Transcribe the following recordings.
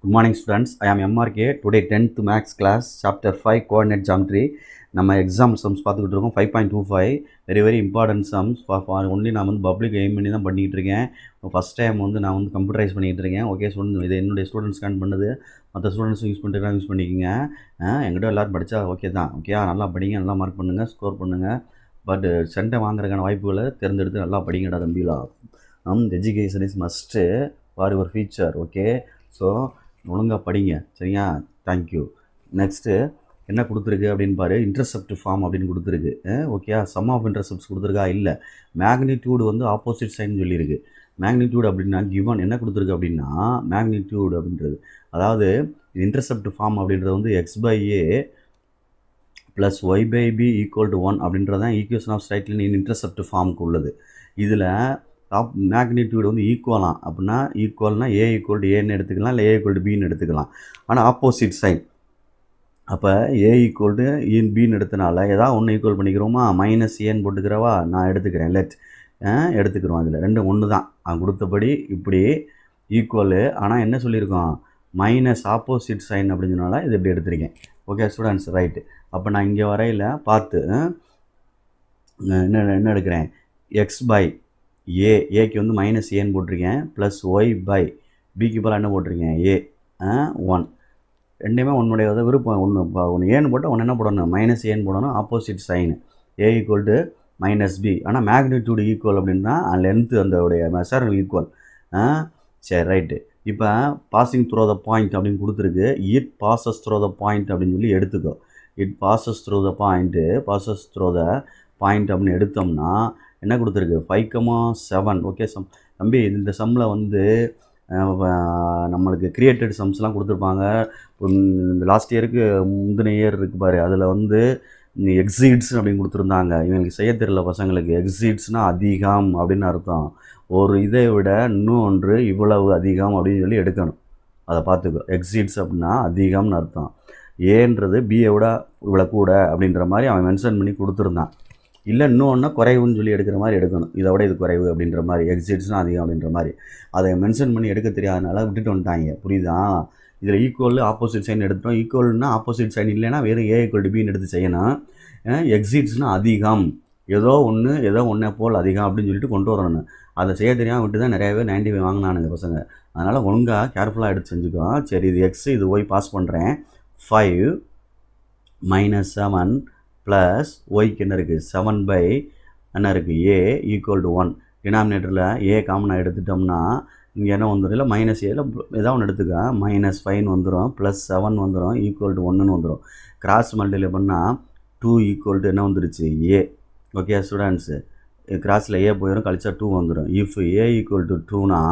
Good morning students, I am MRK. Today 10th Maths class, chapter 5 coordinate geometry. நம்ம exam sums பார்த்துக்கிட்டு இருக்கோம் 5.25 very important sums for only நான் வந்து public aim பண்ணி தான் பண்ணிகிட்டு இருக்கேன். ஃபஸ்ட் டைம் வந்து நான் வந்து கம்ப்யூட்டரைஸ் பண்ணிகிட்டு இருக்கேன். ஓகே ஸ்டூடெண்ட், இது என்னுடைய ஸ்டூடெண்ட்ஸ் ஸ்கேன் பண்ணுது, மற்ற ஸ்டூடெண்ட்ஸும் யூஸ் பண்ணிட்டு யூஸ் பண்ணிக்கோங்க. எங்கிட்ட எல்லோரும் படித்தா ஓகே தான், ஓகே நல்லா படிங்க, நல்லா மார்க் பண்ணுங்கள், ஸ்கோர் பண்ணுங்கள். பட் சென்டை வாங்குறதுக்கான வாய்ப்புகளை தேர்ந்தெடுத்து நல்லா படிங்கடா தம்பிலா. Education is must for your future. Okay, so ஒழுங்காக படிங்க, சரியா? தேங்க்யூ. நெக்ஸ்ட்டு என்ன கொடுத்துருக்கு அப்படின்னு பாரு, இன்டர்செப்ட் ஃபார்ம் அப்படின்னு கொடுத்துருக்கு. ஓகே, சம் ஆஃப் இன்டர்செப்ட்ஸ் கொடுத்துருக்கா? இல்லை. மேக்னிடியூடு வந்து ஆப்போசிட் சைன் சொல்லியிருக்கு. மேக்னிடியூட் அப்படின்னா கிவன் என்ன கொடுத்துருக்கு அப்படின்னா மேக்னிடியூட் அப்படின்றது, அதாவது இன்டர்செப்ட் ஃபார்ம் அப்படின்றது வந்து x/a plus y/b equal to 1 அப்படின்றது தான் equation of straight line in intercept ஃபார்முக்கு உள்ளது. இதில் மேக்னிடியூடு வந்து ஈக்குவலாம் அப்படின்னா ஈக்குவல்னால் a ஈக்குவல் டு ஏன்னு எடுத்துக்கலாம், இல்லை a ஈக்குவல் டு பின்னு எடுத்துக்கலாம். ஆனால் ஆப்போசிட் சைன், அப்போ a ஈக்குவல் டு பின்னு எடுத்தனால ஏதாவது ஒன்று ஈக்குவல் பண்ணிக்கிறோமா, மைனஸ் ஏன்னு போட்டுக்கிறவா, நான் எடுத்துக்கிறேன், எடுத்துக்கிறோம். அதில் ரெண்டும் ஒன்று தான், அவன் கொடுத்தபடி இப்படி ஈக்குவலு. ஆனால் என்ன சொல்லியிருக்கோம், மைனஸ் ஆப்போசிட் சைன் அப்படின்றனால இது இப்படி எடுத்துருக்கேன். Okay students, right. அப்போ நான் இங்கே வரையில் பார்த்து என்ன எடுக்கிறேன், x/a, ஏக்கு வந்து மைனஸ் ஏன்னு போட்டிருக்கேன், ப்ளஸ் y/bக்கு போல் என்ன போட்டிருக்கேன், a 1. ரெண்டுமே உன்னுடைய விருப்பம். ஒன்று ஏன்னு போட்டால் ஒன்று என்ன போடணும், மைனஸ் ஏன்னு போடணும், opposite sign a equal to minus b. ஆனால் மேக்னிடியூடு ஈக்குவல் அப்படின்னா லென்த்து அந்த மெஷர் ஈக்குவல். சரி, ரைட்டு. இப்போ பாசிங் த்ரோ த பாயிண்ட் அப்படின்னு கொடுத்துருக்கு. It bosses throw the point அப்படின்னு சொல்லி எடுத்துக்கோ. It bosses throw the point அப்படின்னு எடுத்தோம்னா என்ன கொடுத்துருக்கு, 5,7. ஓகே தம்பி, இந்த சம்மில் வந்து நம்மளுக்கு கிரியேட்டட் சம்ஸ்லாம் கொடுத்துருப்பாங்க. இந்த லாஸ்ட் இயருக்கு முந்தின இயர் இருக்குது பாரு, அதில் வந்து எக்ஸீட்ஸ் அப்படின்னு கொடுத்துருந்தாங்க. இவங்களுக்கு செய்ய தெரியல பசங்களுக்கு. எக்ஸீட்ஸ்னால் அதிகம் அப்படின்னு அர்த்தம். ஒரு இதை விட இன்னொன்று இவ்வளவு அதிகம் அப்படின்னு சொல்லி எடுக்கணும். அதை பார்த்துக்கோ. எக்ஸீட்ஸ் அப்படின்னா அதிகம்னு அர்த்தம். ஏன்றது பியை விட இவ்வளோ கூட அப்படின்ற மாதிரி அவன் மென்ஷன் பண்ணி கொடுத்துருந்தான். இல்லை இன்னொன்று குறைவுன்னு சொல்லி எடுக்கிற மாதிரி எடுக்கணும். இதை விட இது குறைவு அப்படின்ற மாதிரி, எக்ஸிட்ஸ்னால் அதிகம் அப்படின்ற மாதிரி அதை மென்ஷன் பண்ணி எடுக்க தெரியாதனால விட்டுட்டு வந்துட்டாங்க. புரியுதா? இதில் ஈக்குவல் ஆப்போசிட் சைன் எடுத்துட்டோம். ஈக்குவல்னா ஆப்போசிட் சைன் இல்லைன்னா வெறும் a ஈக்குவல் டு பின்னு எடுத்து செய்யணும். எக்ஸிட்ஸ்னால் அதிகம், ஏதோ ஒன்றே போல் அதிகம் அப்படின்னு சொல்லிட்டு கொண்டு வரணும். அதை செய்ய தெரியாமல் விட்டு தான் நிறையாவே 95 வாங்கினானுங்க பசங்க. அதனால் ஒழுங்காக கேர்ஃபுல்லாக எடுத்து செஞ்சுக்கோ. சரி, இது எக்ஸு, இது ஒய் பாஸ் பண்ணுறேன். 5 - 7 ப்ளஸ் ஒய்க்கு என்ன இருக்குது, 7 என்ன இருக்குது, a ஈக்குவல் டு 1. டினாமினேட்டரில் a காமனாக எடுத்துட்டோம்னா இங்கே என்ன வந்துடும், இல்லை மைனஸ் ஏல ஏதாவது ஒன்று எடுத்துக்க, -5 வந்துடும், ப்ளஸ் 7 வந்துடும், ஈக்குவல் டு 1ன்னு வந்துடும். கிராஸ் மல்டிப்ளை பண்ணால் 2 ஈக்குவல் டு என்ன வந்துருச்சு, a. ஓகே ஸ்டூடெண்ட்ஸு, கிராஸில் a போயிடும், கழிச்சா 2 வந்துடும். இஃப் a ஈக்குவல் டு 2னா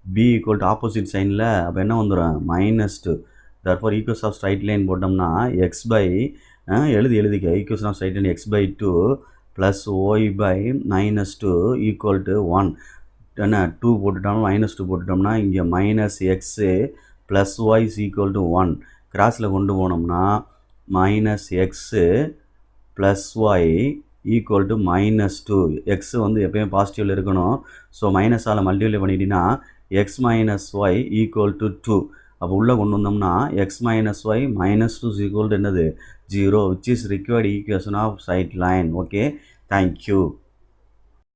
b ஈக்குவல் டு ஆப்போசிட் சைனில் அப்போ என்ன வந்துடும், -2. Therefore equation of straight line போட்டோம்னா எழுதிக்க equation of straight line x/2 plus y/-2 equal to 1. என்ன 2 போட்டுட்டோம்னா -2 போட்டுட்டோம்னா இங்கே -x plus y equal to 1. கிராஸில் கொண்டு போனோம்னா -x plus y equal to -2. X வந்து எப்போயும் பாசிட்டிவில் இருக்கணும். ஸோ மைனஸால் மல்டிப்ளை பண்ணிட்டீங்கன்னா x - y ஈக்குவல் டு 2. அப்போ உள்ளே கொண்டு வந்தோம்னா x - y -2 ஈக்குவல் டு என்னது, 0, which is required equation of straight line. Okay, thank you.